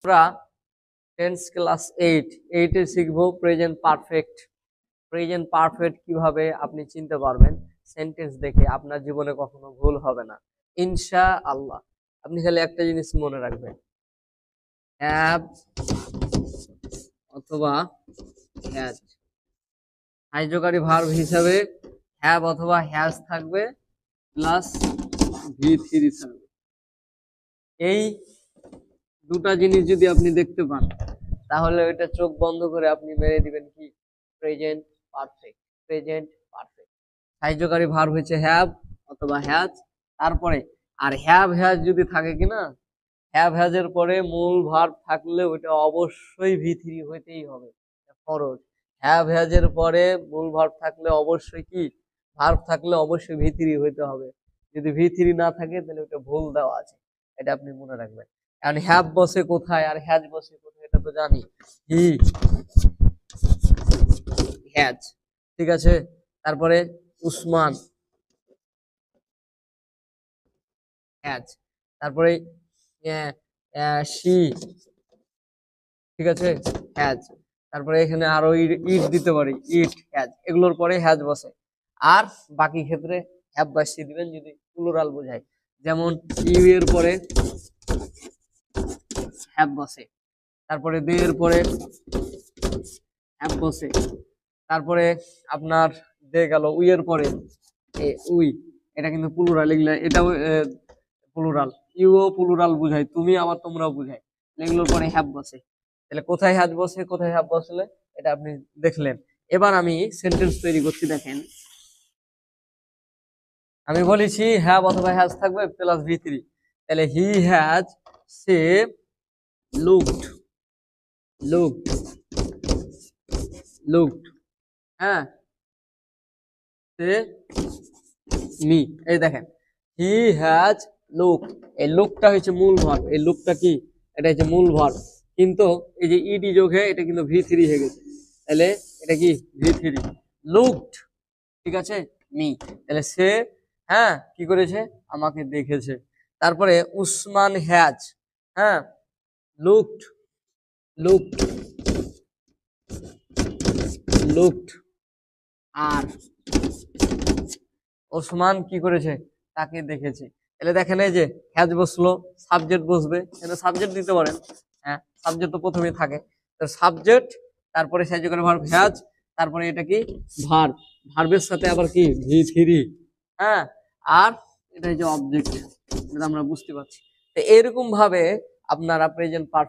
আমরা tense class 8 শিখবো present perfect. Present perfect কিভাবে আপনি চিনতে পারবেন সেন্টেন্স দেখে, আপনার জীবনে কখনো ভুল হবে না ইনশাআল্লাহ। আপনি খালি একটা জিনিস মনে রাখবেন, হ্যাভ অথবা হ্যাজ কার্যকারী ভার্ব হিসাবে হ্যাভ অথবা হ্যাজ থাকবে, প্লাস V3 থাকবে। এই দুটা জিনিস যদি আপনি দেখতে পান তাহলে ওইটা চোখ বন্ধ করে আপনি মেরে দিবেন কি প্রেজেন্ট পারফেক্ট। প্রেজেন্ট পারফেক্ট সাহায্যকারী ভার্ব হচ্ছে হ্যাভ অথবা হ্যাজ, তারপরে আর হ্যাভ হ্যাজ যদি থাকে কিনা, হ্যাভ হ্যাজ এর পরে মূল ভার্ব থাকলে ওইটা অবশ্যই V3 হইতেই হবে, ফরজ। হ্যাভ হ্যাজ এর পরে মূল ভার্ব থাকলে অবশ্যই কি, ভার্ব থাকলে অবশ্যই V3 হইতে হবে। যদি V3 না থাকে তাহলে ওটা ভুল দেওয়া আছে, এটা আপনি মনে রাখবেন। কারণ হ্যাভ বসে কোথায় আর হ্যাজ বসে কোথায় এটা তো জানি, হি হ্যাজ, ঠিক আছে। তারপরে উসমান হ্যাজ, তারপরে শি, ঠিক আছে, হ্যাজ। তারপরে এখানে আরো ইট দিতে পারি, ইট হ্যাজ, এগুলোর পরে হ্যাজ বসে। আর বাকি ক্ষেত্রে হ্যাভ বসিয়ে দিবেন যদি প্লুরাল বোঝায়, যেমন ইউ এর পরে হ্যাভ বসে, তারপরে দে এর পরে হ্যাভ বসে, তারপরে আপনার দে গেল, উই এর পরে উই, এটা কিন্তু প্লুরাল, এগুলা এটাও প্লুরাল, ইউও প্লুরাল বুঝায়, তুমি আবার তোমরাও বুঝায়, এগুলোর পরে হ্যাভ বসে। তাহলে কোথায় হ্যাজ বসে কোথায় হ্যাভ বসলে এটা আপনি দেখলেন। এবার আমি সেন্টেন্স তৈরি করছি, দেখেন আমি বলেছি হ্যাভ অথবা হ্যাজ থাকবে প্লাস V3, তাহলে he has, say looked, looked, looked, হ্যাঁ, সে মি। এই দেখেন হি হ্যাজ লুক, এই লুকটা হচ্ছে মূল ভার্ব, এই লুকটা কি, এটা হচ্ছে মূল ভার্ব, কিন্তু এই যে ইডি যোগে এটা কিন্তু V3 হয়ে গেছে, তাহলে এটা কি V3, লুকড, ঠিক আছে, মি। তাহলে সে হ্যাঁ কি করেছে, আমাকে দেখেছে। তারপরে উসমান হ্যাজ, হ্যাঁ, লুকড, লুকড, লুকড, আর ওসমান কি করেছে, তাকে দেখেছে। তাহলে দেখেন এই যে হ্যাজ বসলো, সাবজেক্ট বসবে, এখানে সাবজেক্ট দিতে পারেন, হ্যাঁ সাবজেক্ট তো প্রথমেই থাকে, তো সাবজেক্ট, তারপরে সাহায্যকারী ভার্ব হ্যাজ, তারপরে এটা কি ভার্ব, ভার্বের সাথে আবার কি V3, হ্যাঁ, আর এটা হচ্ছে অবজেক্ট, এটা আমরা বুঝতে পারছি। তো এরকম ভাবে আপনারা প্রেজেন্ট পারফেক্ট